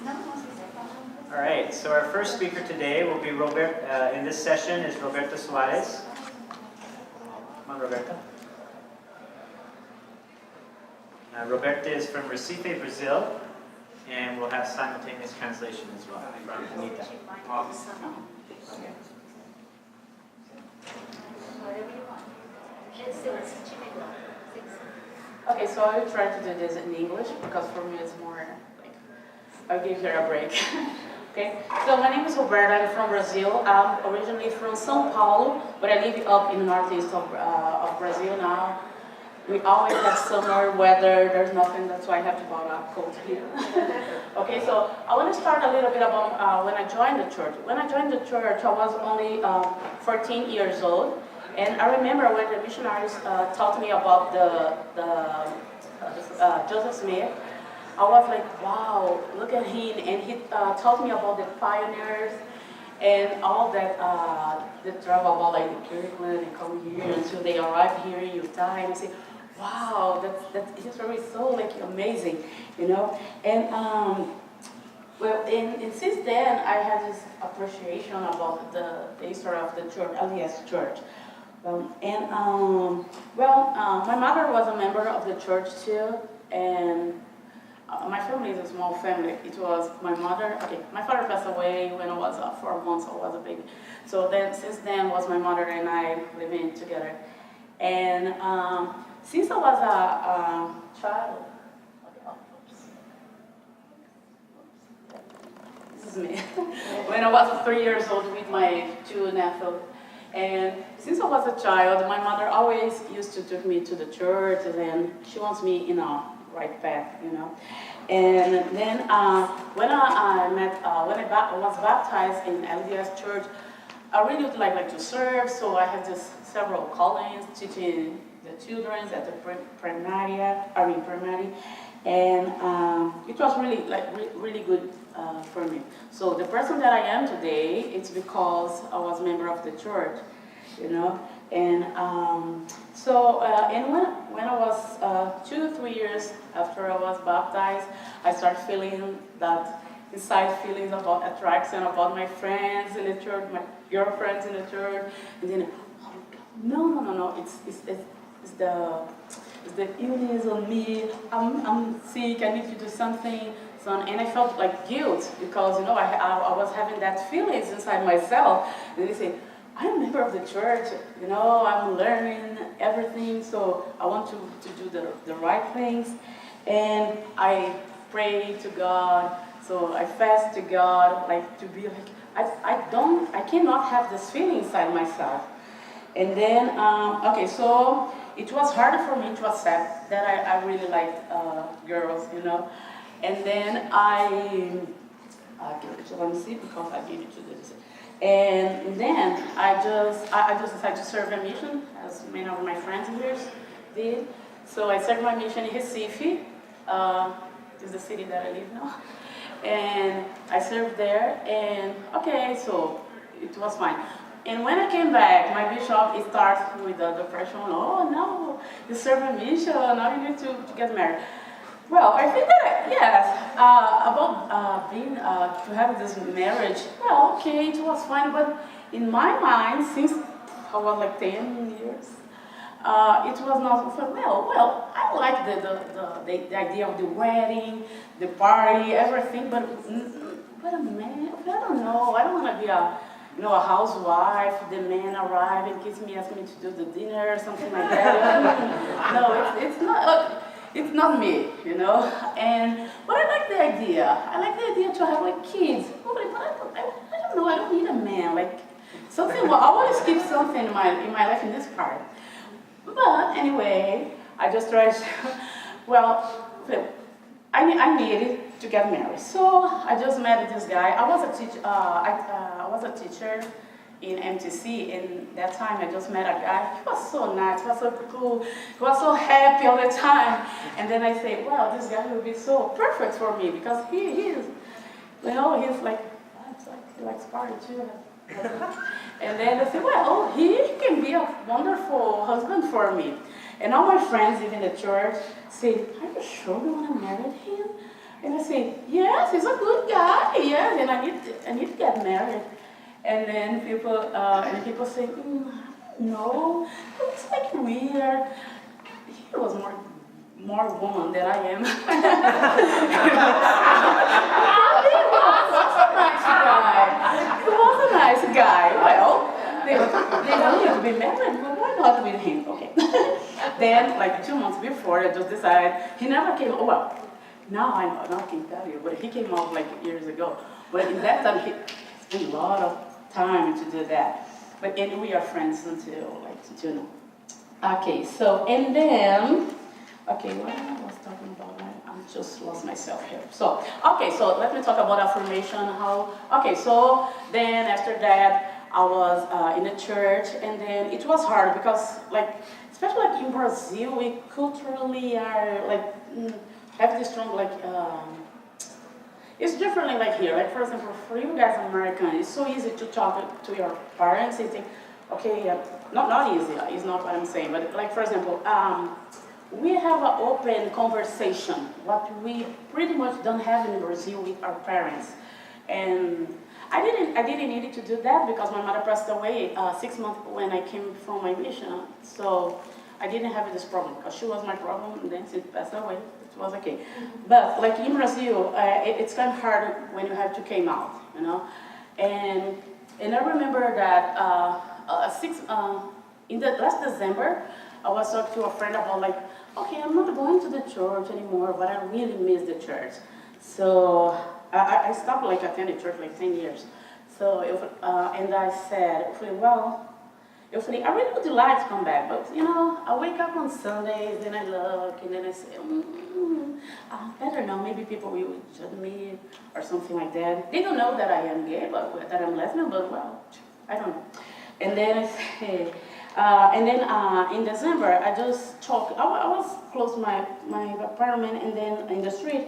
All right, so our first speaker today will be in this session is Roberta Suarez. Come on, Roberta. Roberta is from Recife, Brazil, and we'll have simultaneous translation as well from Anita. Okay. Okay, so I will try to do this in English because for me it's more like, I'll give her a break. Okay, so my name is Roberta, I'm from Brazil. I'm originally from São Paulo, but I live up in the northeast of Brazil now. We always have summer weather, there's nothing, that's why I have to buy a coat here. Okay, so I want to start a little bit about when I joined the church. When I joined the church, I was only 14 years old. And I remember when the missionaries taught me about Joseph Smith, I was like, wow, look at him. And he taught me about the pioneers and all that, the travel about like the Kirkland and come here until they arrive here in Utah. And I say, wow, that's history is so like amazing, you know. And well, and since then I had this appreciation about the history of the church, LDS church. My mother was a member of the church too, and my family is a small family. It was my mother. Okay, my father passed away when I was 4 months. I was a baby. So then, since then, was my mother and I living together. And since I was a child, this is me. When I was 3 years old with my two nephews. And since I was a child, my mother always used to take me to the church, and she wants me in a right path, you know. And then when I was baptized in LDS church, I really would like to serve. So I had just several callings, teaching the children at the primary, and it was really good for me. So the person that I am today, it's because I was a member of the church, you know. And and when I was 2 or 3 years after I was baptized, I started feeling that inside feelings about attraction about my friends in the church, my girlfriends in the church, and then no, it's the illness on me. I'm sick. I need to do something. And I felt like guilt because, you know, I was having that feelings inside myself. And they say, I'm a member of the church, you know, I'm learning everything, so I want to do the right things. And I pray to God, so I fast to God, like to be like, I cannot have this feeling inside myself. And then, okay, so it was harder for me to accept that I really liked girls, you know. And then let me see, because I gave it to this. And then I just decided to serve a mission, as many of my friends here did. So I served my mission in Recife, is the city that I live now. And I served there, and okay, so it was fine. And when I came back, my bishop starts with the depression. Oh no, you serve a mission, now you need to get married. Well, I think that, yes, about to have this marriage, well, okay, it was fine, but in my mind, since I was like 10 years, it was not, well, I like the idea of the wedding, the party, everything, but a man, I don't know, I don't want to be a housewife, the man arrive and kiss me, ask me to do the dinner or something like that. No, it's not. Look, it's not me, you know. But I like the idea. I like the idea to have like kids. But I don't know. I don't need a man. Like something. Well, I want to skip something in my life in this part. But anyway, I just tried. Well, I needed to get married, so I just met this guy. I was a teacher. I was a teacher in MTC, and that time I just met a guy. He was so nice, he was so cool, he was so happy all the time. And then I say, wow, this guy will be so perfect for me because he is, you know, he's like, he likes party too. And then I said, well, he can be a wonderful husband for me. And all my friends, even the church, say, are you sure you want to marry him? And I say, yes, he's a good guy, yes, and I need to get married. And then people say, no, it's like weird. He was more woman than I am. He was a nice guy. Well, they don't need to be married, but why not with him? Okay. Then, like 2 months before, I just decided, he never came, well, now I know, now I can tell you, but he came out like years ago. But in that time, he spent a lot of time to do that. But and we are friends until now. Okay, so, and then, okay, what I was talking about, I just lost myself here. So, okay, so let me talk about affirmation, so then after that, I was in a church, and then it was hard because, like, especially like in Brazil, we culturally are like, have this strong, like, it's differently like here. Like, for example, for you guys American, it's so easy to talk to your parents and think, okay, not easy, it's not what I'm saying, but like, for example, we have an open conversation, what we pretty much don't have in Brazil with our parents. And I didn't need to do that because my mother passed away 6 months when I came from my mission. So I didn't have this problem because she was my problem, and then she passed away. It was okay. But like in Brazil, it's kind of hard when you have to came out, you know. And I remember that in the last December, I was talking to a friend about like, okay, I'm not going to the church anymore, but I really miss the church. So I stopped like attending church like 10 years. So and I said, well, I really would like to come back, but you know, I wake up on Sundays, then I look, and then I say, I don't know, maybe people will judge me or something like that. They don't know that I am gay, but that I'm lesbian, but well, I don't know. And then I say, in December, I just talked, I was close to my apartment, and then in the street,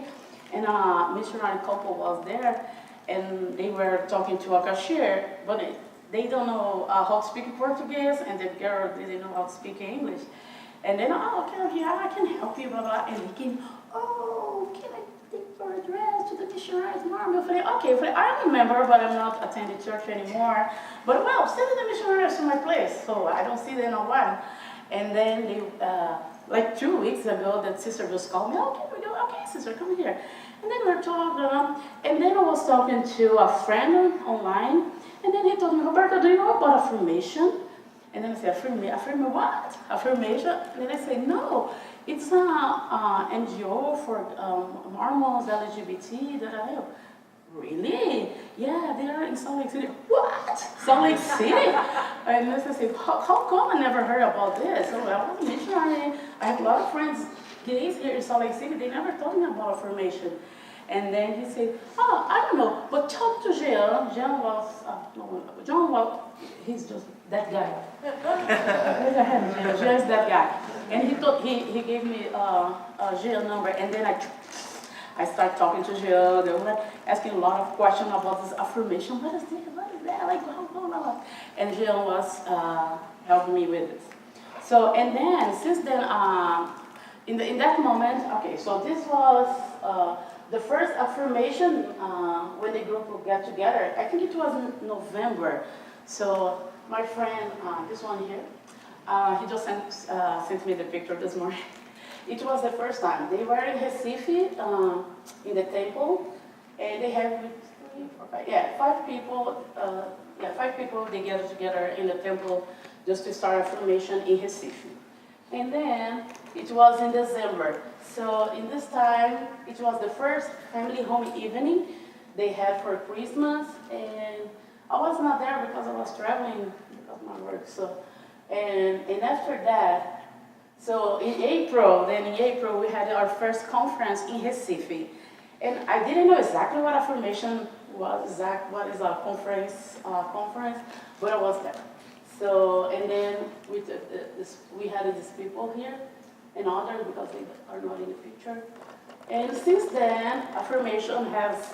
and a missionary couple was there, and they were talking to a cashier, but they don't know how to speak Portuguese, and the girl didn't know how to speak English. And then, okay, yeah, I can help you, blah, blah. And he came, can I take your address to the missionaries, mom? Okay, I remember, but I'm not attending church anymore. But well, send the missionaries to my place, so I don't see them in a while. And then they, like 2 weeks ago, that sister just called me, okay, sister, come here. And then we were talking, and then I was talking to a friend online, and then he told me, Roberta, do you know about affirmation? And then I said, affirm what? Affirmation? And then I said, no, it's an NGO for Mormons, LGBT, Really? Yeah, they are in Salt Lake City. What? Salt Lake City? And I said, how come I never heard about this? So I was a missionary. I have a lot of friends, gays here in Salt Lake City. They never told me about affirmation. And then he said, I don't know, but talk to Jean. John was, he's just that guy. Jean is that guy. And he gave me Jean's number, and then I started talking to Jean. They were asking a lot of questions about this affirmation. What is this? What is that? Like, blah. And Jean was helping me with this. So, and then, since then, in that moment, okay, so this was the first affirmation when the group would get together. I think it was in November. So my friend, this one here, he just sent me the picture this morning. It was the first time. They were in Recife, in the temple, and they have 5 people. 5 people. They get together in the temple just to start affirmation in Recife. And then it was in December. So in this time, it was the first family home evening they had for Christmas, and I was not there because I was traveling because of my work. So, and after that, so in April we had our first conference in Recife, and I didn't know exactly what affirmation was, what is a conference, but I was there. So, and then we had these people here, and others because they are not in the picture. And since then, affirmation has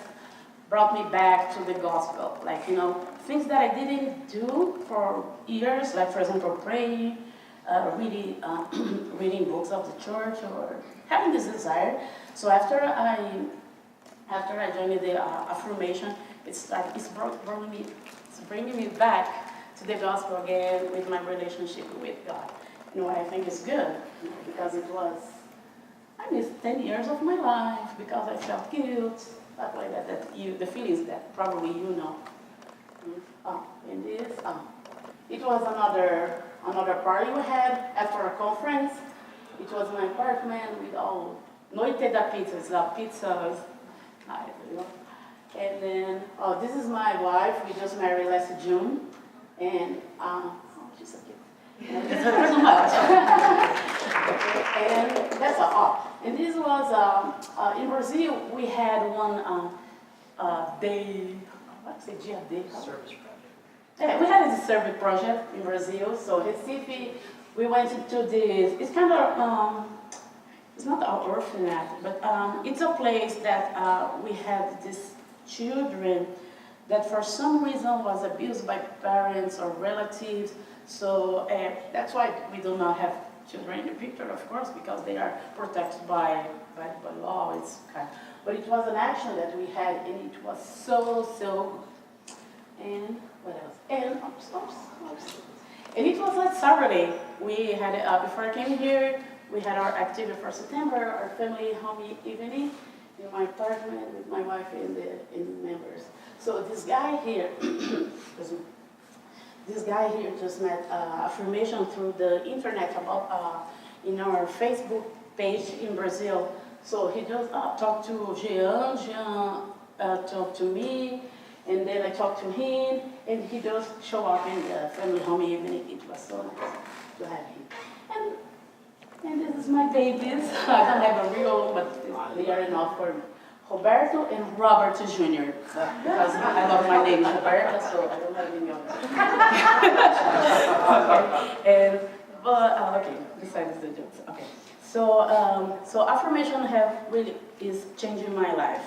brought me back to the gospel. Like, you know, things that I didn't do for years, like, for example, praying, reading books of the church, or having this desire. So after after I joined the Affirmation, it's bringing me back to the gospel again with my relationship with God. I think it's good, because it was, I missed 10 years of my life because I felt guilt, stuff like that, the feelings that probably you know. And this, it was another party we had after a conference. It was my apartment with all Noite da Pizza. Pizza is nice, And then, this is my wife. We just married last June. And, she's so cute. And that's all. And this was, in Brazil, we had one day, what's it, dia day? Service project. Yeah, we had a service project in Brazil. So Recife, we went to this, it's kind of, it's not an orphanage, but it's a place that we had these children that for some reason was abused by parents or relatives. So that's why we do not have children in the picture, of course, because they are protected by law. But it was an action that we had, and it was so good. And what else? And and it was like Saturday. We had before I came here, we had our activity for September, our family home evening in my apartment with my wife and the members. So this guy here, just met Affirmation through the internet about in our Facebook page in Brazil. So he just talked to Jean talked to me, and then I talked to him, and he just showed up in the family home evening. It was so nice to have him. And this is my babies. I don't have a real, but they are enough for me. Roberto and Robert Jr. Because I love my name Roberta, so I don't have any other. Okay, besides the jokes. Okay. So Affirmation is changing my life.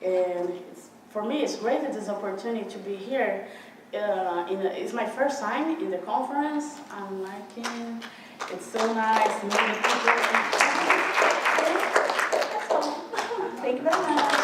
And for me, it's great that this opportunity to be here. It's my first time in the conference. I'm liking. It's so nice meeting people. Thank you very much.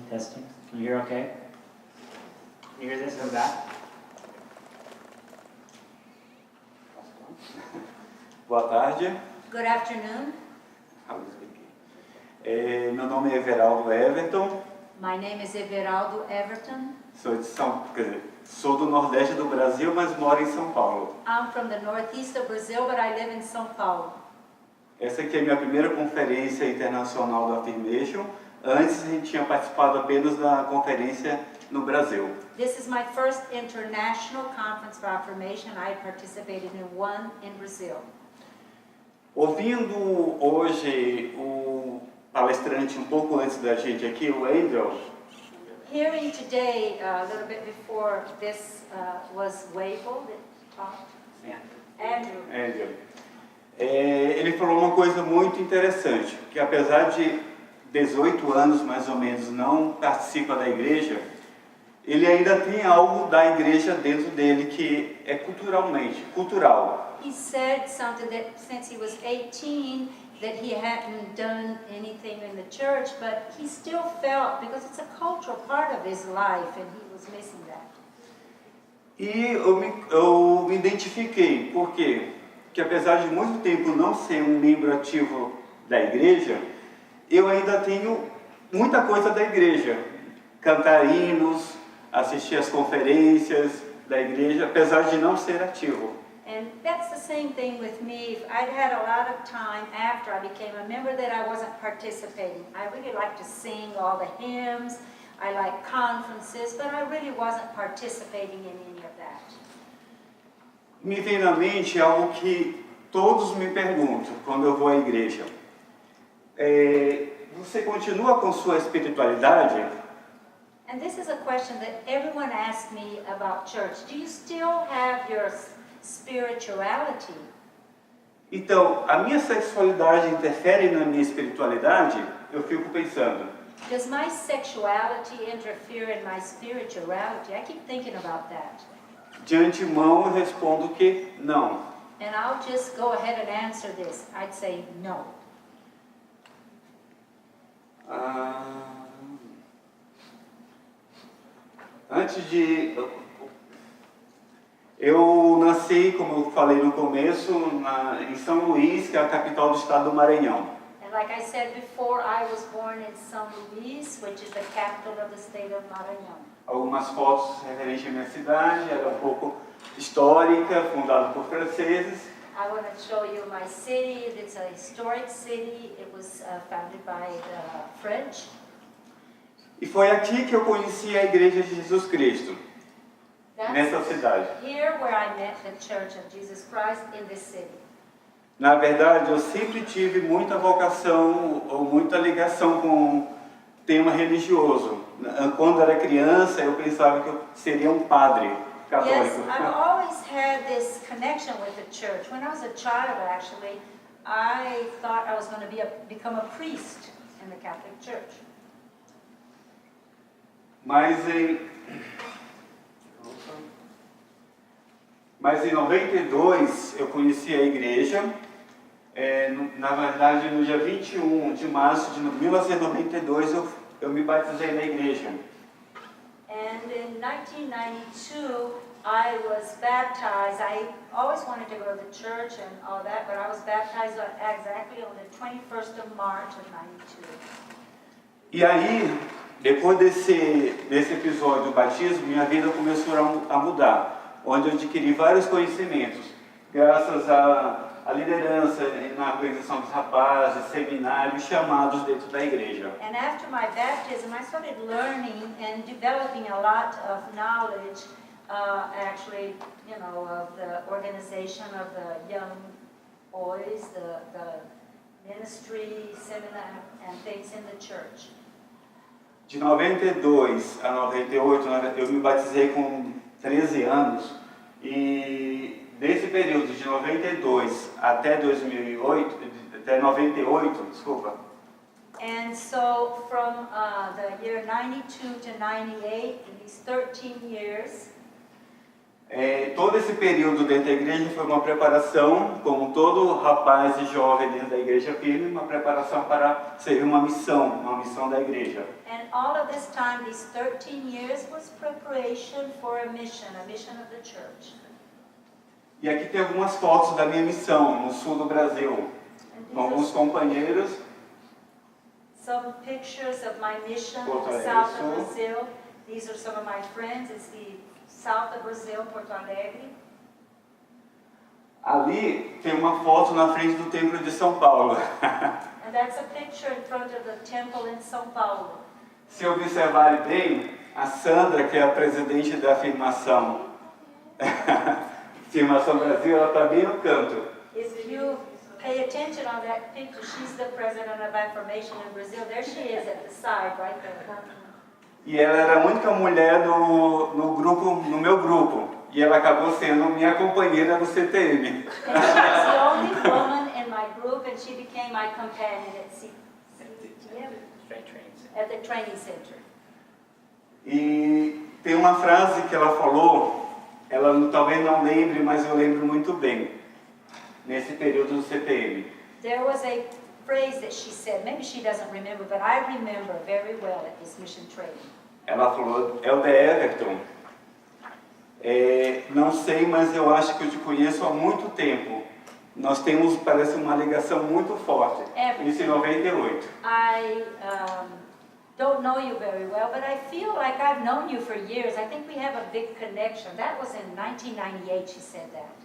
Testing. Can you hear okay? Can you hear this in the back? Boa tarde. Good afternoon. Meu nome é Everaldo Everton. My name is Everaldo Everton. Sou do Nordeste do Brasil, mas moro em São Paulo. I'm from the northeast of Brazil, but I live in São Paulo. Essa aqui é a minha primeira conferência internacional do Affirmation. Antes a gente tinha participado apenas da conferência no Brasil. This is my first international conference for Affirmation. I participated in one in Brazil. Ouvindo hoje o palestrante um pouco antes da gente aqui, o Angel. Hearing today, a little bit before this was Wavell that talked. Andrew. Ele falou uma coisa muito interessante, que apesar de 18 anos mais ou menos não participa da igreja, ele ainda tem algo da igreja dentro dele que é cultural. He said something that since he was 18 that he hadn't done anything in the church, but he still felt, because it's a cultural part of his life, and he was missing that. E eu me identifiquei, por quê? Porque apesar de muito tempo não ser um membro ativo da igreja, eu ainda tenho muita coisa da igreja. Cantar hinos, assistir às conferências da igreja, apesar de não ser ativo. And that's the same thing with me. I'd had a lot of time after I became a member that I wasn't participating. I really like to sing all the hymns, I like conferences, but I really wasn't participating in any of that. me vem na mente algo que todos me perguntam quando eu vou à igreja. Você continua com sua espiritualidade? And this is a question that everyone asks me about church. Do you still have your spirituality? Então, a minha sexualidade interfere na minha espiritualidade? Eu fico pensando. Does my sexuality interfere in my spirituality? I keep thinking about that. De antemão, eu respondo que não. And I'll just go ahead and answer this. I'd say no. Antes de... Eu nasci, como eu falei no começo, em São Luís, que é a capital do estado do Maranhão. And like I said before, I was born in São Luís, which is the capital of the state of Maranhão. Algumas fotos referentes à minha cidade, ela é um pouco histórica, fundada por franceses. I want to show you my city. It's a historic city. It was founded by the French. E foi aqui que eu conheci a Igreja de Jesus Cristo, nessa cidade. Here where I met the Church of Jesus Christ in this city. Na verdade, eu sempre tive muita vocação ou muita ligação com o tema religioso. Quando era criança, eu pensava que eu seria um padre católico. Yes, I've always had this connection with the church. When I was a child, actually, I thought I was going to become a priest in the Catholic Church. Mas em 92 eu conheci a igreja, na verdade no dia 21 de março de 1992 eu me batizei na igreja. And in 1992 I was baptized. I always wanted to go to the church and all that, but I was baptized exactly on the 21st of March of 92. E aí, depois desse episódio do batismo, minha vida começou a mudar, onde eu adquiri vários conhecimentos, graças à liderança na organização dos rapazes, seminários, chamados dentro da igreja. And after my baptism, I started learning and developing a lot of knowledge, actually, of the organization of the young boys, the ministry, seminar, and things in the church. De 92 a 98, eu me batizei com 13 anos e desse período de 92 até 2008, até 98, desculpa. And so from the year 92 to 98, in these 13 years, todo esse período dentro da igreja foi uma preparação, como todo rapaz e jovem dentro da igreja firme, uma preparação para servir uma missão da igreja. and all of this time, these 13 years, was preparation for a mission of the church. E aqui tem algumas fotos da minha missão no sul do Brasil, com alguns companheiros. Some pictures of my mission in Porto the Alegre south of Sul. Brazil. These are some of my friends. It's the south of Brazil, Porto Alegre. Ali tem uma foto na frente do templo de São Paulo. And that's a picture in front of the temple in São Paulo. Se observarem bem, a Sandra, que é a presidente da Affirmação, Affirmação Brasil, ela está bem no canto. If you pay attention on that picture, she's the president of Affirmation in Brazil. There she is at the side, right there. E ela era a única mulher no meu grupo. E ela acabou sendo minha companheira no CTM. And she was the only woman in my group, and she became my companion at the training center. E tem uma frase que ela falou, ela talvez não lembre, mas eu lembro muito bem, nesse período do CTM. There was a phrase that she said, maybe she doesn't remember, but I remember very well at this mission training. Ela falou, Elder Everton, não sei, mas eu acho que eu te conheço há muito tempo. Nós temos, parece, uma ligação muito forte. Isso em 98. I don't know you very well, but I feel like I've known you for years. I think we have a big connection. That was in 1998, she said that.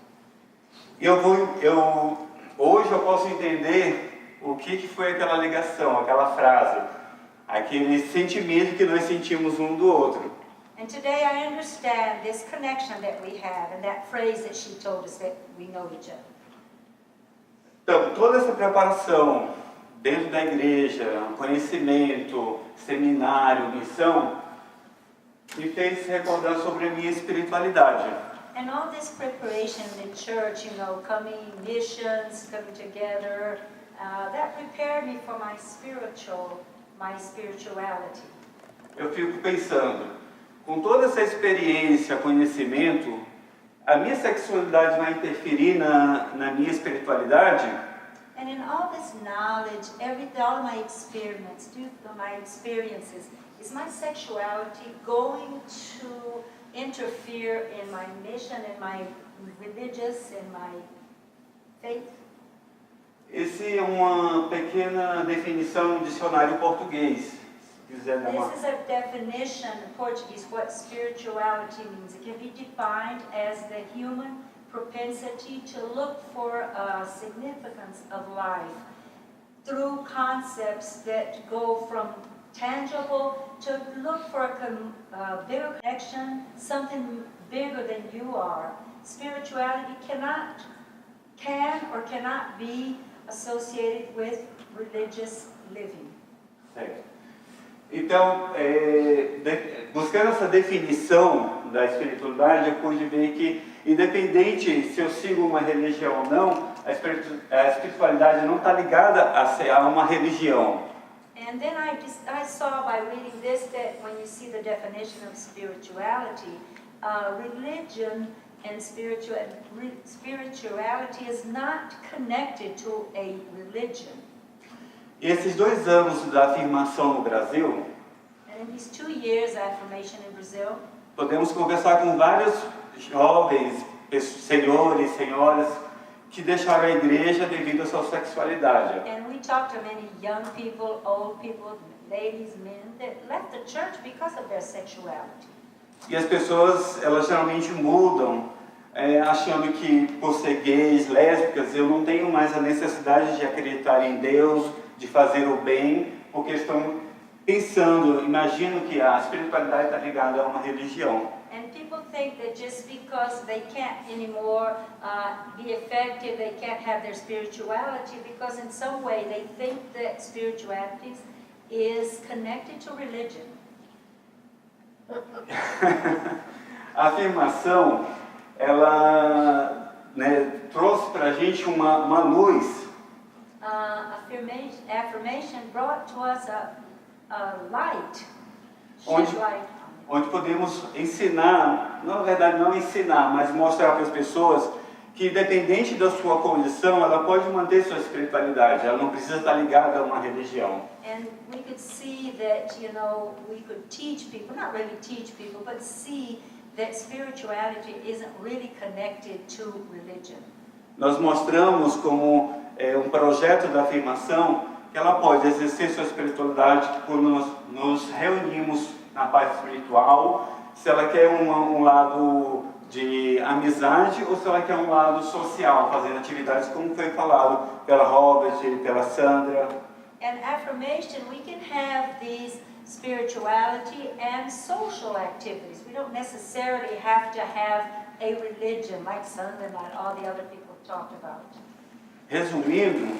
Hoje eu posso entender o que foi aquela ligação, aquela frase, aquele sentimento que nós sentimos um do outro. And today I understand this connection that we have and that phrase that she told us that we know each other. Então, toda essa preparação dentro da igreja, conhecimento, seminário, missão, me fez recordar sobre a minha espiritualidade. And all this preparation in church, you know, coming missions, coming together, that prepared me for my spirituality. Eu fico pensando, com toda essa experiência, conhecimento, a minha sexualidade vai interferir na minha espiritualidade? And in all this knowledge, all my experiences, is my sexuality going to interfere in my mission, in my religious, in my faith? Essa é uma pequena definição no dicionário português. Se quiser dar uma... This is a definition in Portuguese what spirituality means. It can be defined as the human propensity to look for a significance of life through concepts that go from tangible to look for a bigger connection, something bigger than you are. Spirituality can or cannot be associated with religious living. Certo. Então, buscando essa definição da espiritualidade, eu pude ver que, independente se eu sigo uma religião ou não, a espiritualidade não está ligada a uma religião. And then I saw by reading this that when you see the definition of spirituality, religion and spirituality is not connected to a religion. E esses 2 anos da afirmação no Brasil, And in these 2 years of Affirmation in Brazil, podemos conversar com vários jovens, senhores, senhoras, que deixaram a igreja devido à sua sexualidade. and we talked to many young people, old people, ladies, men that left the church because of their sexuality. E as pessoas, elas geralmente mudam, achando que por ser gays, lésbicas, eu não tenho mais a necessidade de acreditar em Deus, de fazer o bem, porque estão pensando, imagino que a espiritualidade está ligada a uma religião. And people think that just because they can't anymore be effective, they can't have their spirituality, because in some way they think that spirituality is connected to religion. A afirmação, ela trouxe para a gente uma luz. Affirmation brought to us a light, Onde- light. Onde podemos ensinar, na verdade não ensinar, mas mostrar para as pessoas que independente da sua condição, ela pode manter sua espiritualidade, ela não precisa estar ligada a uma religião. And we could see that, you know, we could teach people, not really teach people, but see that spirituality isn't really connected to religion. Nós mostramos como um projeto da afirmação que ela pode exercer sua espiritualidade quando nós nos reunimos na paz espiritual, se ela quer um lado de amizade ou se ela quer um lado social, fazendo atividades como foi falado pela Robert, pela Sandra. And affirmation, we can have these spirituality and social activities. We don't necessarily have to have a religion like Sandra and all the other people talked about. Resumindo,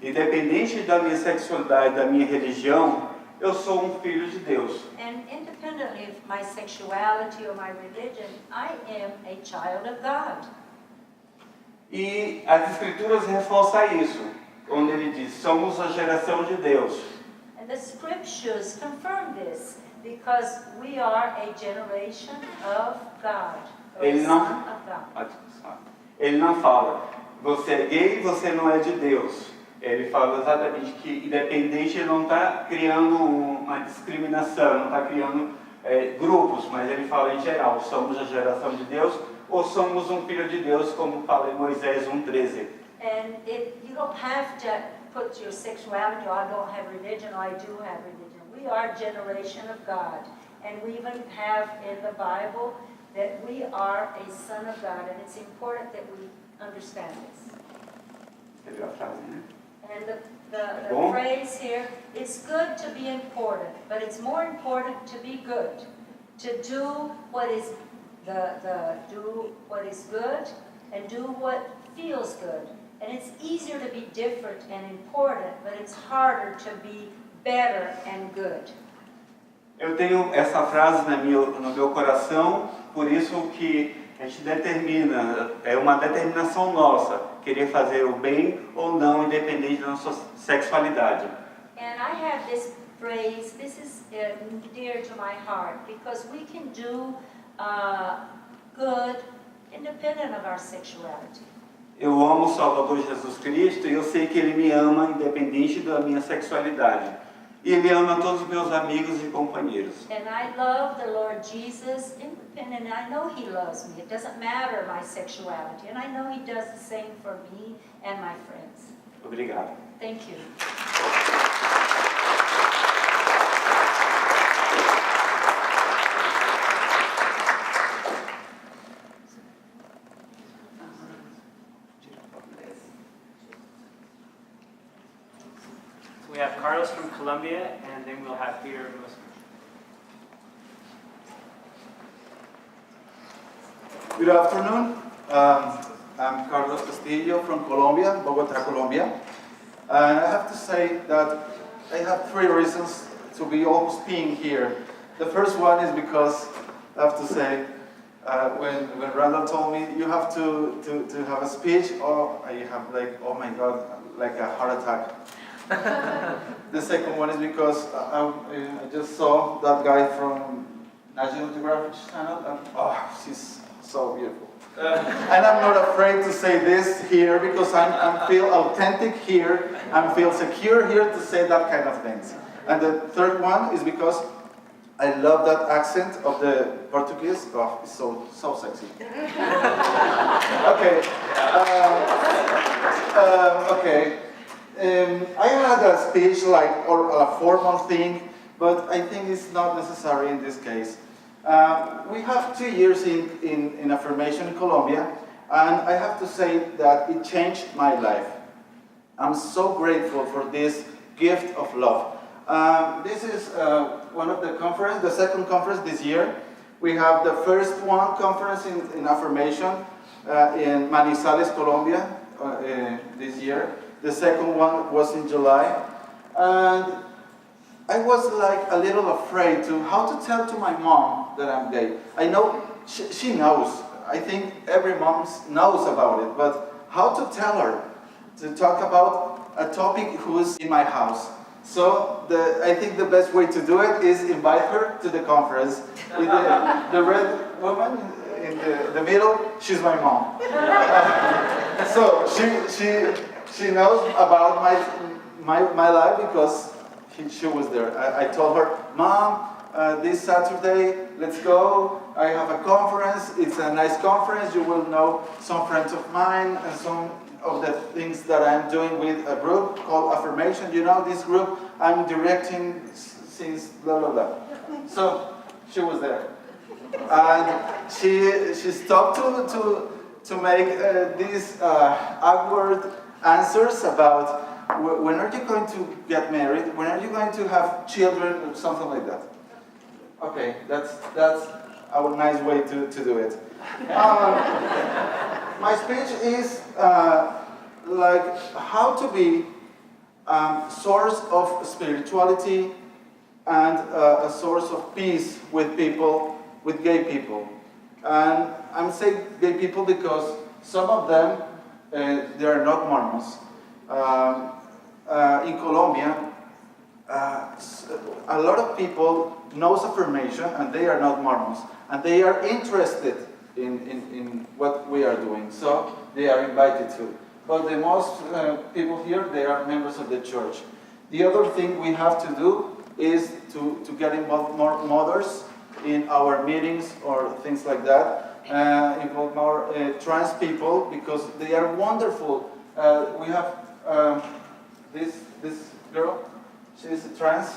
independente da minha sexualidade, da minha religião, eu sou um filho de Deus. And independently of my sexuality or my religion, I am a child of God. E as escrituras reforçam isso, onde ele diz, somos a geração de Deus. And the scriptures confirm this, because we are a generation of God, or a Ele não, son of God. ele não fala, você é gay, você não é de Deus. Ele fala exatamente que, independente, ele não está criando uma discriminação, não está criando grupos, mas ele fala em geral, somos a geração de Deus ou somos um filho de Deus, como fala em Moisés 1:13. And you don't have to put your sexuality, or I don't have religion, or I do have religion. We are a generation of God. And we even have in the Bible that we are a son of God. And it's important that we understand this. Você viu a frase, né? And the phrase here, it's good to be important, but it's more important to be good. to do what is do what is good and do what feels good. And it's easier to be different and important, but it's harder to be better and good. Eu tenho essa frase no meu coração, por isso que a gente determina, é uma determinação nossa, querer fazer o bem ou não, independente da nossa sexualidade. And I have this phrase, this is dear to my heart, because we can do good independent of our sexuality. Eu amo o Salvador Jesus Cristo e eu sei que Ele me ama independente da minha sexualidade. E Ele ama todos os meus amigos e companheiros. And I love the Lord Jesus independent, and I know He loves me. It doesn't matter my sexuality, and I know He does the same for me and my friends. Obrigado. Thank you. We have Carlos from Colombia, and then we'll have Peter from Good afternoon. I'm Carlos Castillo from Colombia, Bogotá, Colombia. And I have to say that I have 3 reasons to be almost being here. The first one is because I have to say, when Randall told me you have to have a speech, I have like, oh my God, like a heart attack. The second one is because I just saw that guy from National Geographic Channel, and she's so beautiful. And I'm not afraid to say this here because I feel authentic here, I feel secure here to say that kind of things. And the third one is because I love that accent of the Portuguese. Oh, it's so sexy. Okay. Okay. I had a speech or a formal thing, but I think it's not necessary in this case. We have 2 years in Affirmation in Colombia, and I have to say that it changed my life. I'm so grateful for this gift of love. This is one of the conferences, the second conference this year. We have the first conference in Affirmation in Manizales, Colombia this year. The second one was in July, and I was like a little afraid to how to tell to my mom that I'm gay. I know she knows. I think every mom knows about it, but how to tell her to talk about a topic who's in my house. So I think the best way to do it is invite her to the conference. With the red woman in the middle, she's my mom. So she knows about my life because she was there. I told her, Mom, this Saturday, let's go. I have a conference. It's a nice conference. You will know some friends of mine and some of the things that I'm doing with a group called Affirmation. You know this group I'm directing since blah, blah, blah. So she was there. And she stopped to make these awkward answers about when are you going to get married? When are you going to have children? Or something like that. Okay, that's a nice way to do it. My speech is like how to be source of spirituality and a source of peace with people, with gay people. And I'm saying gay people because some of them, they are not Mormons. In Colombia, a lot of people knows Affirmation and they are not Mormons. And they are interested in what we are doing. So they are invited to. But the most people here, they are members of the church. The other thing we have to do is to get involved more mothers in our meetings or things like that. Involve more trans people because they are wonderful. We have this girl, she's a trans,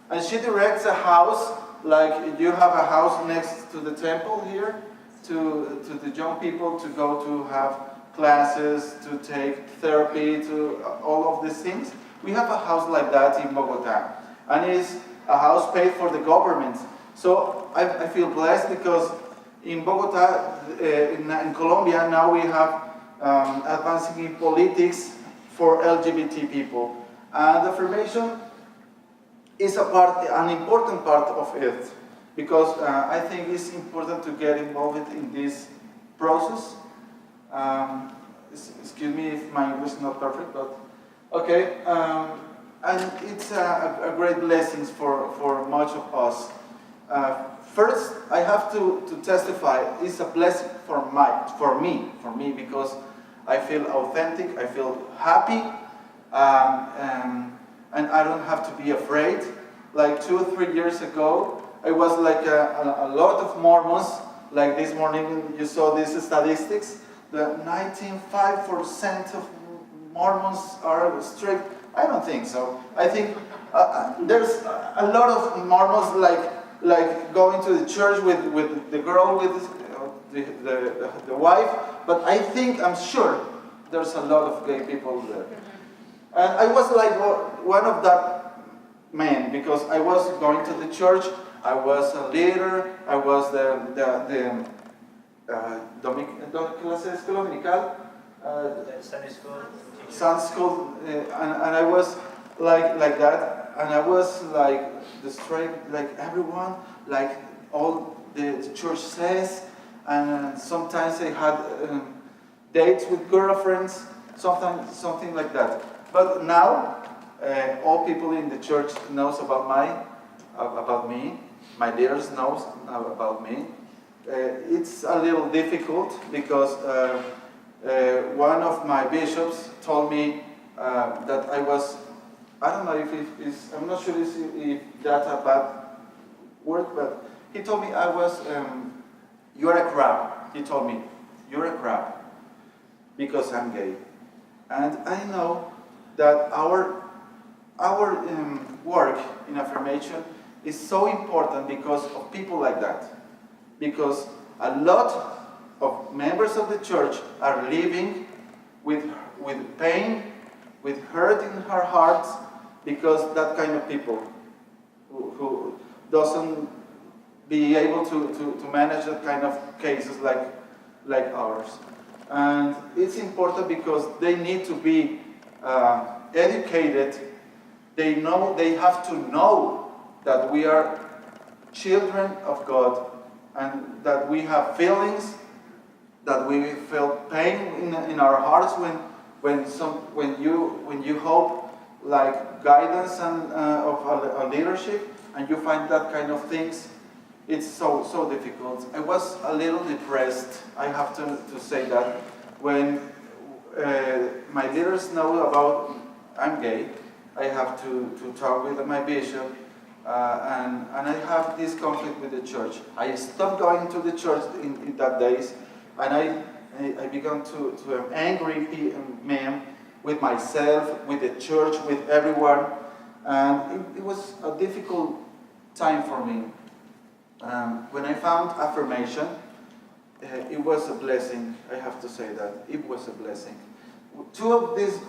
and she directs a house, like you have a house next to the temple here, to the young people to go to have classes, to take therapy, to all of these things. We have a house like that in Bogotá, and it's a house paid for the government. So I feel blessed because in Bogota, in Colombia, now we have advancing in politics for LGBT people. And affirmation is an important part of it, because I think it's important to get involved in this process. Excuse me if my English is not perfect, but okay. And it's a great blessing for much of us. First, I have to testify, it's a blessing for me, because I feel authentic, I feel happy, and I don't have to be afraid. Like 2 or 3 years ago, I was like a lot of Mormons. Like this morning, you saw these statistics. The 95% of Mormons are strict. I don't think so. I think there's a lot of Mormons like going to the church with the girl with the wife. But I'm sure there's a lot of gay people there. And I was like one of that men, because I was going to the church. I was a leader. I was the clase escuela dominical, Sunday school teacher. Sunday school, and I was like that, and I was like the straight, like everyone, like all the church says, and sometimes I had dates with girlfriends, something like that. But now, all people in the church knows about me. My leaders knows about me. It's a little difficult because one of my bishops told me that I was, I don't know if it's, I'm not sure if that's a bad word, but he told me I was, you're a crab. He told me, you're a crab, because I'm gay. And I know that our work in affirmation is so important because of people like that. Because a lot of members of the church are living with pain, with hurt in their hearts, because that kind of people who doesn't be able to manage that kind of cases like ours. And it's important because they need to be educated. They have to know that we are children of God, and that we have feelings, that we feel pain in our hearts when you hope like guidance and of a leadership, and you find that kind of things. It's so difficult. I was a little depressed, I have to say that, when my leaders know about I'm gay. I have to talk with my bishop, and I have this conflict with the church. I stopped going to the church in that days, and I began to an angry man with myself, with the church, with everyone, and it was a difficult time for me. When I found affirmation, it was a blessing. I have to say that it was a blessing. Two of these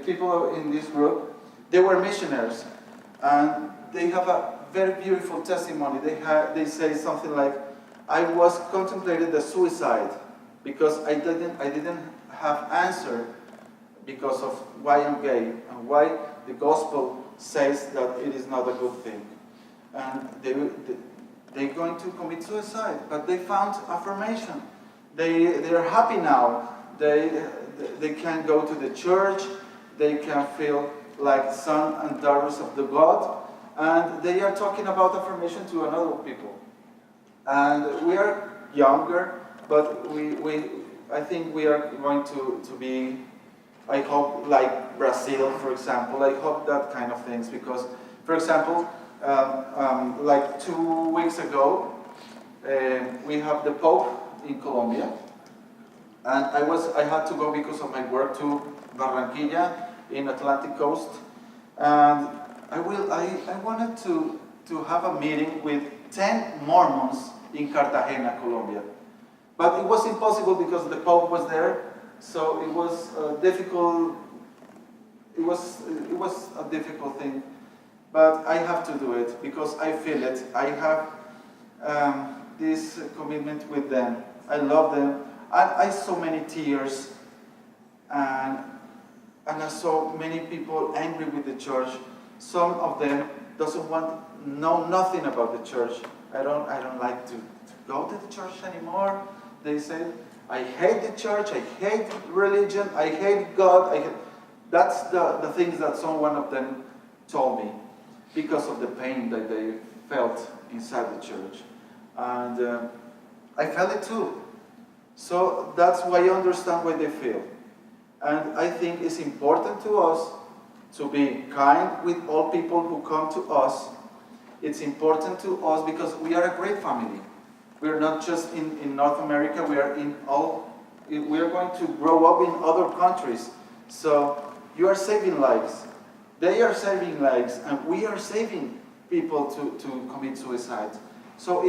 people in this group, they were missionaries, and they have a very beautiful testimony. They say something like, "I was contemplating the suicide because I didn't have answer because of why I'm gay and why the gospel says that it is not a good thing, and they're going to commit suicide, but they found affirmation. They are happy now. They can go to the church. They can feel like sons and daughters of the God, and they are talking about affirmation to another people. And we are younger, but I think we are going to be, I hope, like Brazil, for example. I hope that kind of things, because, for example, like 2 weeks ago, we have the Pope in Colombia, and I had to go because of my work to Barranquilla in Atlantic Coast, and I wanted to have a meeting with 10 Mormons in Cartagena, Colombia, but it was impossible because the Pope was there, so it was difficult. It was a difficult thing, but I have to do it because I feel it. I have this commitment with them. I love them. I saw many tears, and I saw many people angry with the church. Some of them doesn't know nothing about the church. I don't like to go to the church anymore. They say, I hate the church, I hate religion, I hate God. That's the things that some one of them told me because of the pain that they felt inside the church. And I felt it too. So that's why I understand why they feel. And I think it's important to us to be kind with all people who come to us. It's important to us because we are a great family. We are not just in North America, we are going to grow up in other countries. So you are saving lives. They are saving lives, and we are saving people to commit suicide. So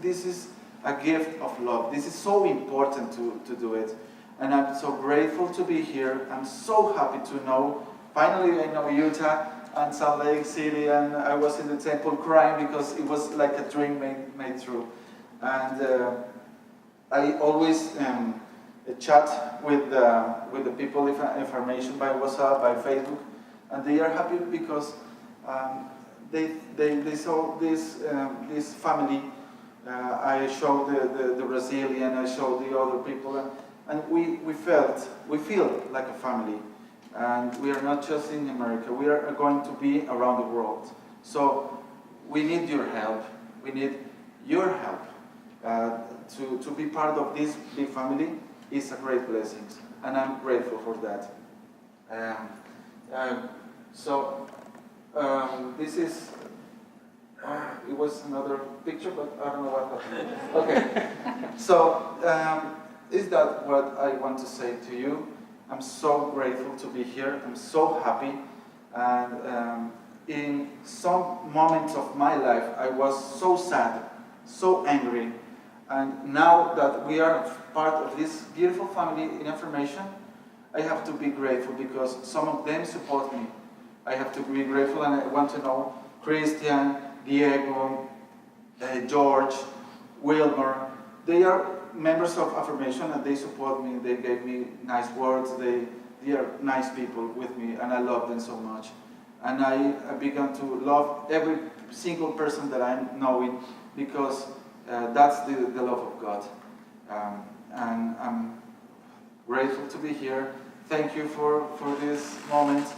this is a gift of love. This is so important to do it. And I'm so grateful to be here. I'm so happy to know. Finally, I know Utah and Salt Lake City, and I was in the temple crying because it was like a dream made true. And I always chat with the people in Affirmation by WhatsApp, by Facebook, and they are happy because they saw this family. I showed the Brazilian, I showed the other people, and we feel like a family. And we are not just in America, we are going to be around the world. So we need your help. We need your help. To be part of this big family is a great blessing, and I'm grateful for that. This is, it was another picture, but I don't know what happened. Okay, so is that what I want to say to you? I'm so grateful to be here. I'm so happy. And in some moments of my life, I was so sad, so angry. And now that we are part of this beautiful family in Affirmation, I have to be grateful because some of them support me. I have to be grateful, and I want to know Christian, Diego, George, Wilmer. They are members of Affirmation, and they support me. They gave me nice words. They are nice people with me, and I love them so much. And I began to love every single person that I'm knowing because that's the love of God. And I'm grateful to be here. Thank you for this moment.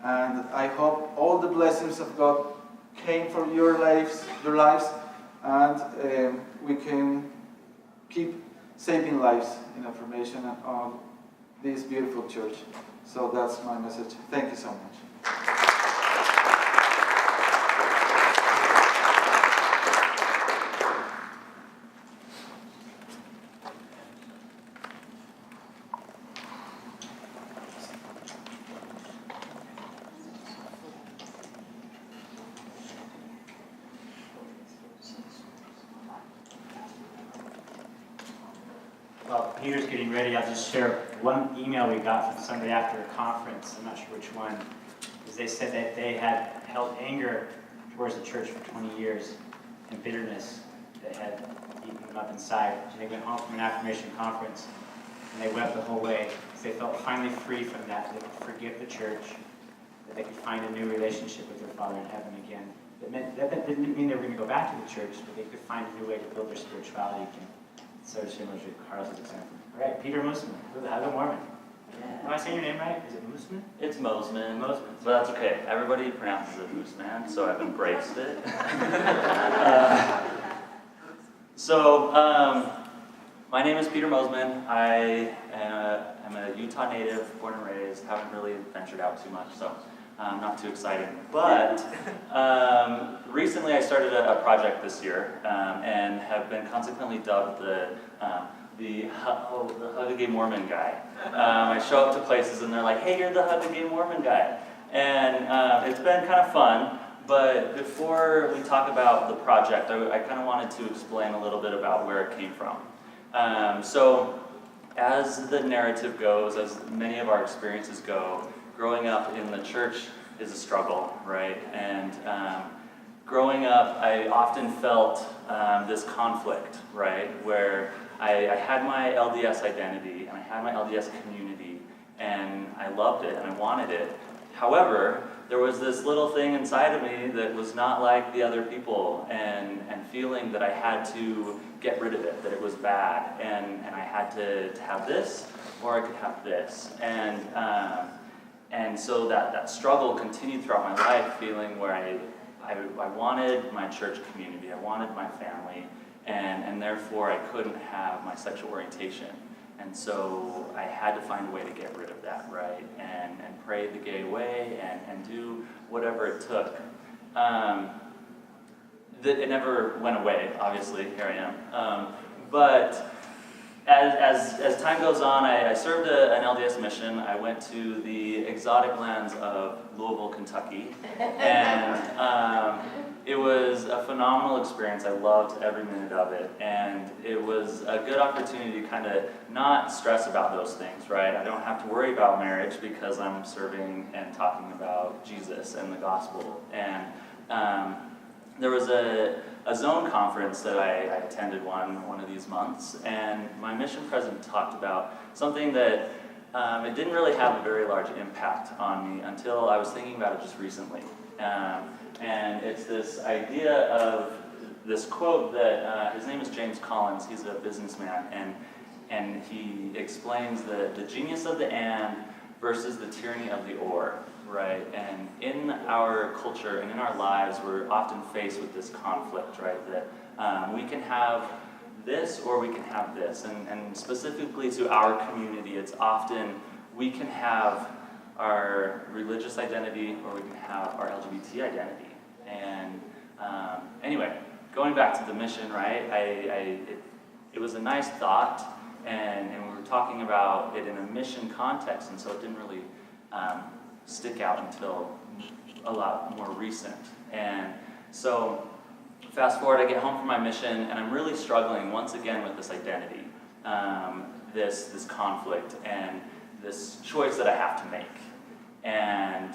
And I hope all the blessings of God came for your lives, and we can keep saving lives in Affirmation and on this beautiful church. So that's my message. Thank you so much. While Peter's getting ready, I'll just share one email we got from somebody after a conference. I'm not sure which one. Is they said that they had held anger towards the church for 20 years and bitterness that had eaten them up inside. And they went home from an Affirmation conference and they wept the whole way because they felt finally free from that. They could forgive the church, that they could find a new relationship with their Father in heaven again. That didn't mean they were going to go back to the church, but they could find a new way to build their spirituality again. So similar to Carl's example. All right, Peter Musman, Hello Mormon. Am I saying your name right? Is it Musman? It's Mosman. Mosman. But that's okay. Everybody pronounces it Mooseman, so I've embraced it. My name is Peter Mosman. I am a Utah native, born and raised. Haven't really ventured out too much, so not too exciting. But recently I started a project this year and have been consequently dubbed the Hug a Gay Mormon guy. I show up to places and they're like, hey, you're the Hug a Gay Mormon guy. And it's been kind of fun, but before we talk about the project, I kind of wanted to explain a little bit about where it came from. So as the narrative goes, as many of our experiences go, growing up in the church is a struggle, right? And growing up, I often felt this conflict, right? Where I had my LDS identity and I had my LDS community and I loved it and I wanted it. However, there was this little thing inside of me that was not like the other people and feeling that I had to get rid of it, that it was bad, and I had to have this or I could have this. And so that struggle continued throughout my life, feeling where I wanted my church community, I wanted my family, and therefore I couldn't have my sexual orientation. And so I had to find a way to get rid of that, right? And pray the gay way and do whatever it took. It never went away, obviously, here I am. But as time goes on, I served an LDS mission. I went to the exotic lands of Louisville, Kentucky. And it was a phenomenal experience. I loved every minute of it. And it was a good opportunity to kind of not stress about those things, right? I don't have to worry about marriage because I'm serving and talking about Jesus and the gospel. And there was a zone conference that I attended one of these months, and my mission president talked about something that it didn't really have a very large impact on me until I was thinking about it just recently. And it's this idea of this quote that his name is James Collins. He's a businessman, and he explains the genius of the and versus the tyranny of the or. Right, and in our culture and in our lives, we're often faced with this conflict, right? That we can have this or we can have this. And specifically to our community, it's often we can have our religious identity or we can have our LGBT identity. And anyway, going back to the mission, right? It was a nice thought, and we were talking about it in a mission context, and so it didn't really stick out until a lot more recent. And so fast forward, I get home from my mission and I'm really struggling once again with this identity, this conflict and this choice that I have to make. And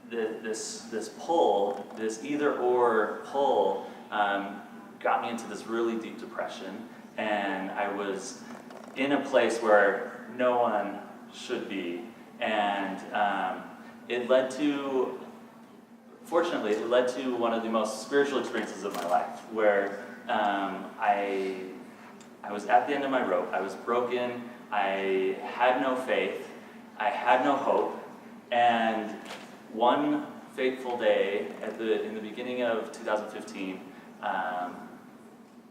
this pull, this either or pull, got me into this really deep depression, and I was in a place where no one should be. And it led to, fortunately, it led to one of the most spiritual experiences of my life, where I was at the end of my rope. I was broken. I had no faith. I had no hope. And one fateful day, in the beginning of 2015, I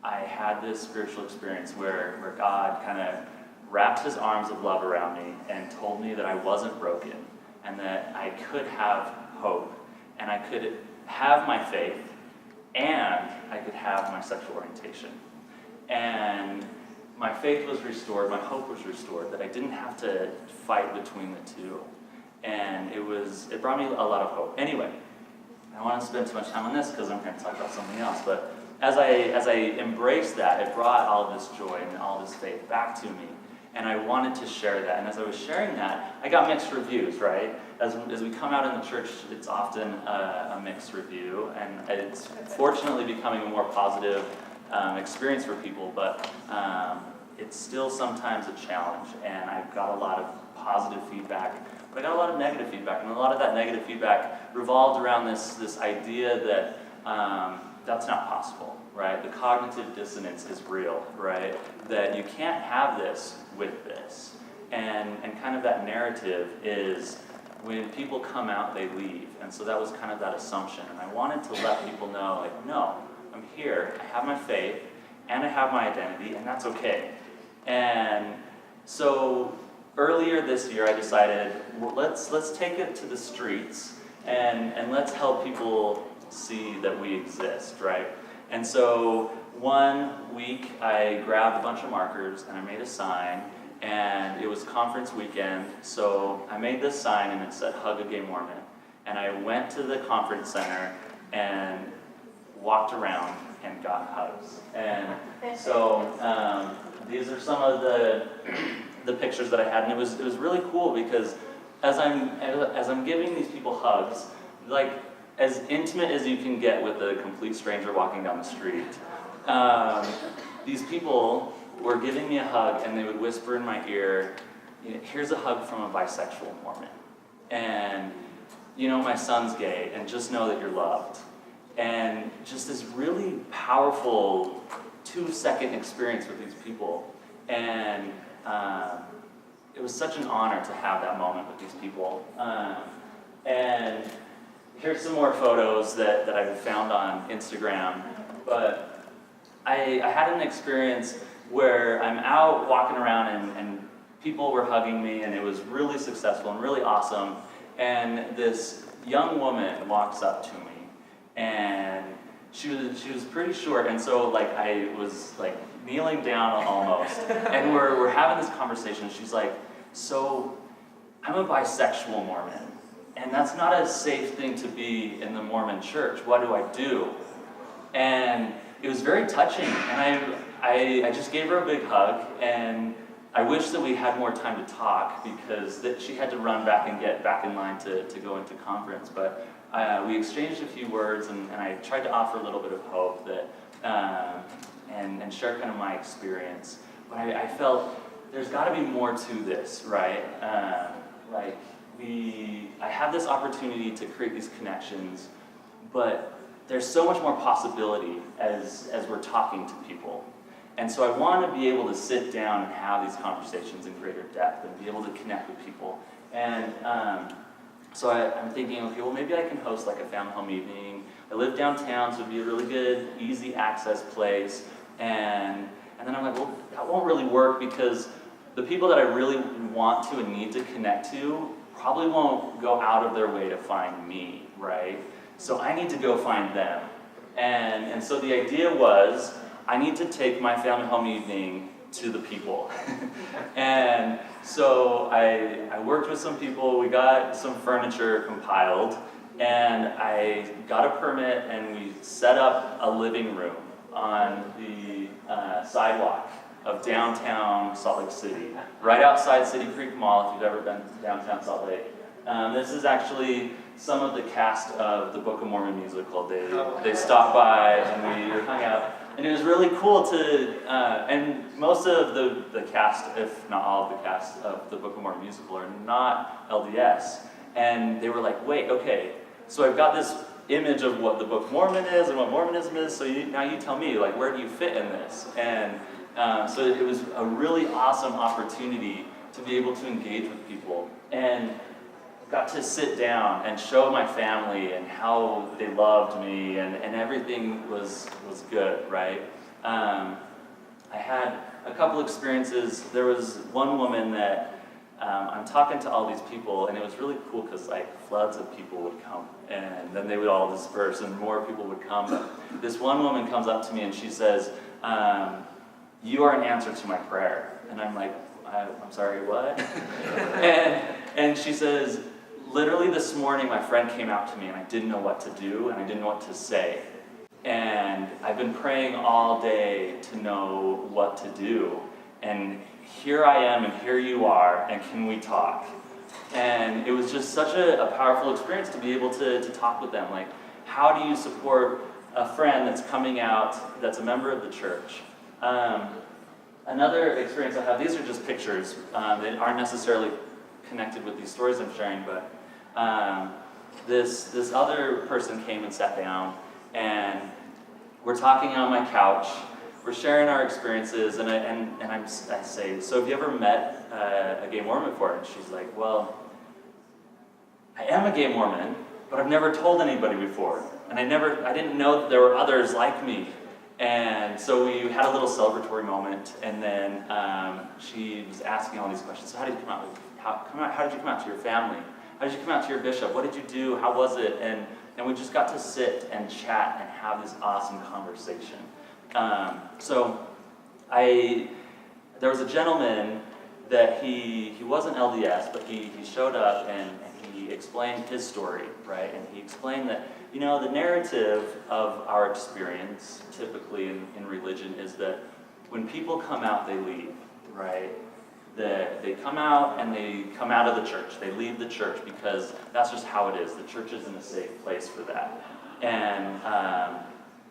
had this spiritual experience where God kind of wrapped his arms of love around me and told me that I wasn't broken and that I could have hope and I could have my faith and I could have my sexual orientation. And my faith was restored, my hope was restored, that I didn't have to fight between the two. And it brought me a lot of hope. Anyway, I don't want to spend too much time on this because I'm going to talk about something else, but as I embraced that, it brought all this joy and all this faith back to me. And I wanted to share that. And as I was sharing that, I got mixed reviews, right? As we come out in the church, it's often a mixed review. And it's fortunately becoming a more positive experience for people, but it's still sometimes a challenge. And I've got a lot of positive feedback, but I got a lot of negative feedback. And a lot of that negative feedback revolved around this idea that that's not possible, right? The cognitive dissonance is real, right? That you can't have this with this. And kind of that narrative is when people come out, they leave. And so that was kind of that assumption. And I wanted to let people know, like, no, I'm here, I have my faith, and I have my identity, and that's okay. And so earlier this year, I decided, well, let's take it to the streets and let's help people see that we exist, right? And so one week I grabbed a bunch of markers and I made a sign, and it was conference weekend, so I made this sign and it said, "Hug a Gay Mormon." And I went to the conference center and walked around and got hugs. And so these are some of the pictures that I had, and it was really cool because as I'm giving these people hugs, like as intimate as you can get with a complete stranger walking down the street. These people were giving me a hug, and they would whisper in my ear, here's a hug from a bisexual Mormon. And, my son's gay, and just know that you're loved. And just this really powerful 2-second experience with these people. And it was such an honor to have that moment with these people. And here's some more photos that I found on Instagram. But I had an experience where I'm out walking around and people were hugging me, and it was really successful and really awesome. And this young woman walks up to me, and she was pretty short, and so I was kneeling down almost, and we're having this conversation. She's like, so I'm a bisexual Mormon, and that's not a safe thing to be in the Mormon church. What do I do? And it was very touching, and I just gave her a big hug, and I wish that we had more time to talk, because she had to run back and get back in line to go into conference. But we exchanged a few words, and I tried to offer a little bit of hope that and share kind of my experience. But I felt there's got to be more to this, right? I have this opportunity to create these connections, but there's so much more possibility as we're talking to people. And so I want to be able to sit down and have these conversations in greater depth and be able to connect with people. And so I'm thinking, okay, well, maybe I can host a family home evening. I live downtown, so it'd be a really good, easy access place. And then I'm like, well, that won't really work, because the people that I really want to and need to connect to probably won't go out of their way to find me, right? So I need to go find them. And so the idea was, I need to take my family home evening to the people. And so I worked with some people, we got some furniture compiled, and I got a permit, and we set up a living room on the sidewalk of downtown Salt Lake City, right outside City Creek Mall, if you've ever been to downtown Salt Lake. This is actually some of the cast of the Book of Mormon musical. They stopped by, and we hung out. And it was really cool to, and most of the cast, if not all of the cast of the Book of Mormon musical, are not LDS. And they were like, wait, okay, so I've got this image of what the Book of Mormon is and what Mormonism is, so now you tell me, where do you fit in this? And so it was a really awesome opportunity to be able to engage with people. And got to sit down and show my family and how they loved me, and everything was good, right? I had a couple experiences. There was one woman that I'm talking to all these people, and it was really cool because floods of people would come, and then they would all disperse, and more people would come. But this one woman comes up to me, and she says, "You are an answer to my prayer." And I'm like, "I'm sorry, what?" and she says, "Literally this morning, my friend came out to me, and I didn't know what to do, and I didn't know what to say. And I've been praying all day to know what to do. And here I am, and here you are, and can we talk?" And it was just such a powerful experience to be able to talk with them. How do you support a friend that's coming out, that's a member of the church? Another experience I have, these are just pictures. They aren't necessarily connected with these stories I'm sharing, but this other person came and sat down, and we're talking on my couch. We're sharing our experiences, and I say, "So have you ever met a gay Mormon before?" And she's like, "Well, I am a gay Mormon, but I've never told anybody before, and I didn't know that there were others like me." And so we had a little celebratory moment, and then she was asking all these questions. So how did you come out? How did you come out to your family? How did you come out to your bishop? What did you do? How was it? And we just got to sit and chat and have this awesome conversation. So there was a gentleman that he wasn't LDS, but he showed up and he explained his story, right? And he explained that, the narrative of our experience, typically in religion, is that when people come out, they leave, right? that they come out and they come out of the church. They leave the church because that's just how it is. The church isn't a safe place for that. And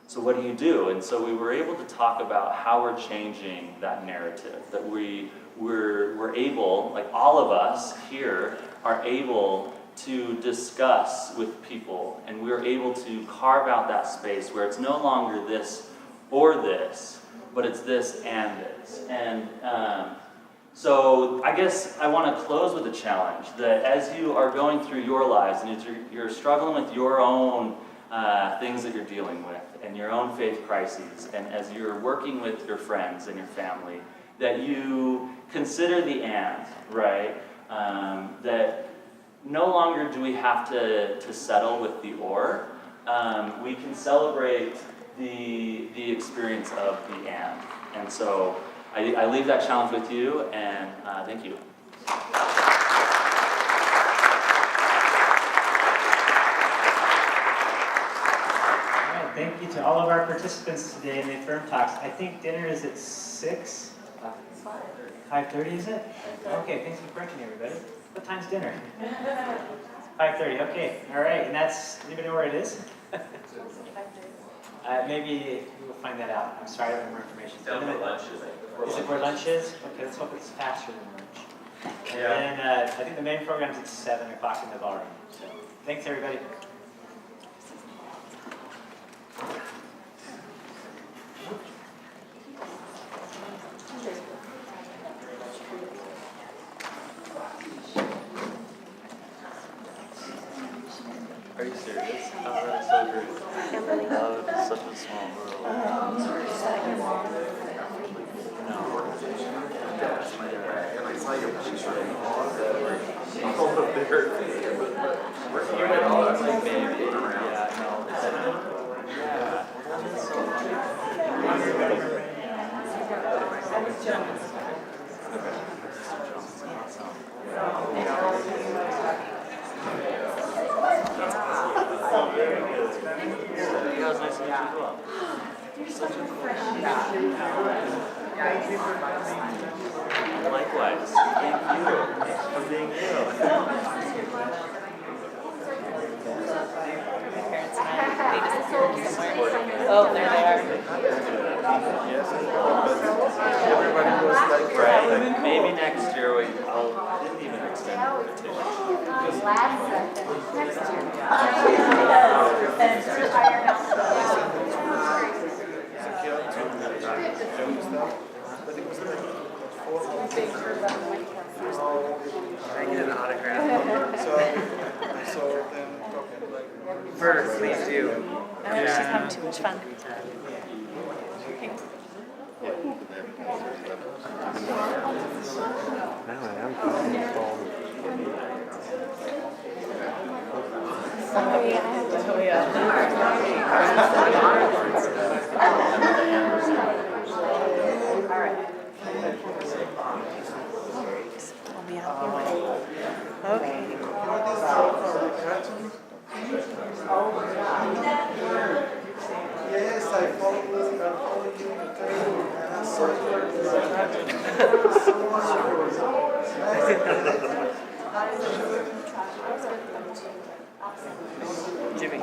so what do you do? And so we were able to talk about how we're changing that narrative, that we're able, like all of us here, are able to discuss with people, and we're able to carve out that space where it's no longer this or this, but it's this and this. And so I guess I want to close with a challenge that as you are going through your lives and as you're struggling with your own things that you're dealing with and your own faith crises, and as you're working with your friends and your family, that you consider the and, right? That no longer do we have to settle with the or. We can celebrate the experience of the and. And so I leave that challenge with you, and thank you. Thank you to all of our participants today in the Affirm Talks. I think dinner is at 6? 5:30 is it? Okay, thanks for correcting everybody. What time's dinner? 5:30, okay. All right, and that's, anybody know where it is? Maybe we'll find that out. I'm sorry, I don't have more information. Down for lunch. Is it where lunch is? Okay, let's hope it's faster than lunch. And then I think the main program's at 7 o'clock in the ballroom. So thanks, everybody. Are you serious? Oh, that's so great. Oh, it's such a small world. And I saw your picture over there. We're here at all that like baby around. You guys nice to meet you as well. You're such a fresh guy. Likewise. Thank you for being Oh, there they are. Everybody was like, right. Like maybe next year we didn't even extend the invitation. I get an autograph. so then, okay, like, First, please do. She's having too much fun. Sorry, I have to tell you. All right. I'll be out your way. Okay. Yes, I follow you. And I saw Jimmy.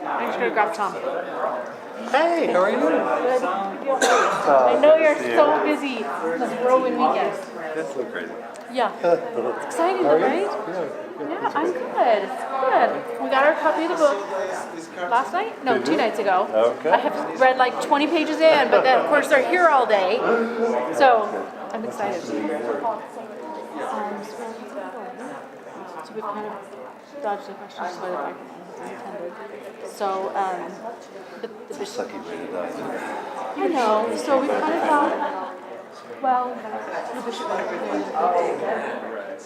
I'm just gonna grab Tom. hey, how are you? I know you're so busy this whirlwind weekend. That's so crazy. Yeah. It's exciting though, right? Yeah, I'm good. Good. We got our copy of the book last night? No, 2 nights ago. Okay. I have read like 20 pages in, but then of course they're here all day. So I'm excited. So we've kind of dodge the question just by the microphone was intended. So, the bishop. Sucky way to die. I know. So we kind of thought, well, the bishop might be there.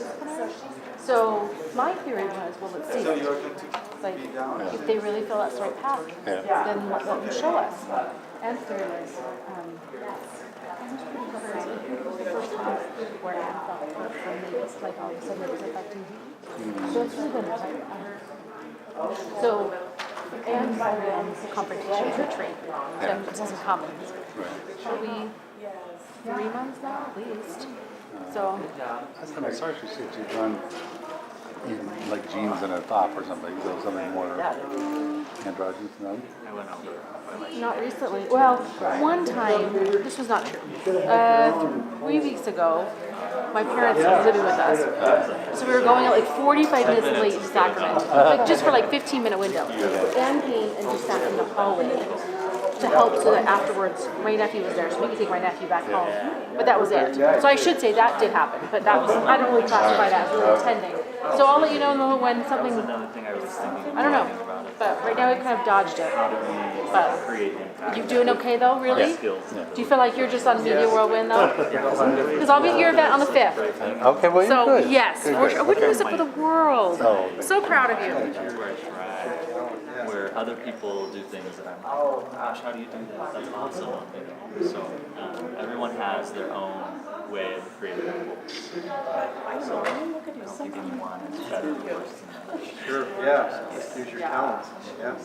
So my theory was, well, let's see. So you're going to Like, be down? if they really feel that's the right path, then let them show us. And theory was, I was pretty curious. I think it was the first time where I felt hurt from me. It's like all of a sudden it was affecting me. So it's really been so, and the confrontation retreat, then it doesn't come. It'll be 3 months now, at least. So, Last time I saw her, she said she'd done in like jeans and a top or something, so something more androgynous. No? I went over my life. not recently. Well, one time, this was not true. 3 weeks ago, my parents were living with us. So we were going at like 45 minutes late to Sacramento, like just for like 15-minute window. Dan came and just sat in the hallway to help so that afterwards my nephew was there so we could take my nephew back home. But that was it. So I should say that did happen, but that was, I don't really classify that as really attending. So I'll let you know when something, Another thing I was thinking. I don't know, but right now we kind of dodged it. How do we But create impact? you doing okay though, really? Skills. Do you feel like you're just on Media Whirlwind though? Because I'll be at your event on the 5th. Okay, well, So you're good. yes, You're we're good. doing this for the world. Oh, So proud of you. Where I try, where other people do things that I'm like, oh gosh, how do you do that? That's awesome. You know? So everyone has their own way of creating goals. So I don't think anyone is better or worse than others. Sure, yeah. Use your talents. Yeah.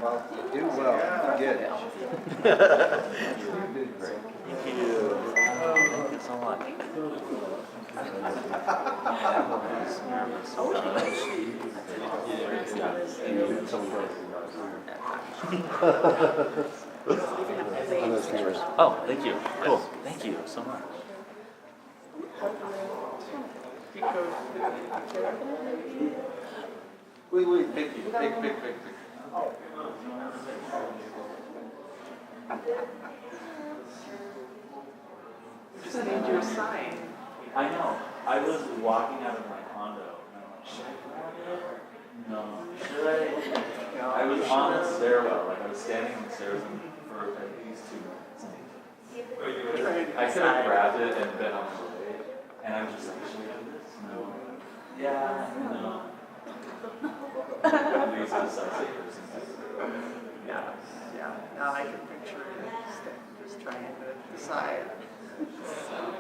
Well, you do well. Good. Thank you. Thank you so much. Oh, thank you. Cool. Thank you so much. Wait, big. Just need your sign. I know. I was walking out of my condo and I'm like, should I grab it? No. Should I? No. I was on a stairwell, like I was standing on the stairs for at least 2 minutes. I could have grabbed it and been on my way. And I was just like, should I do this? No. Yeah, no. At least decisive person. Yeah. Now I can picture it just trying to decide. So.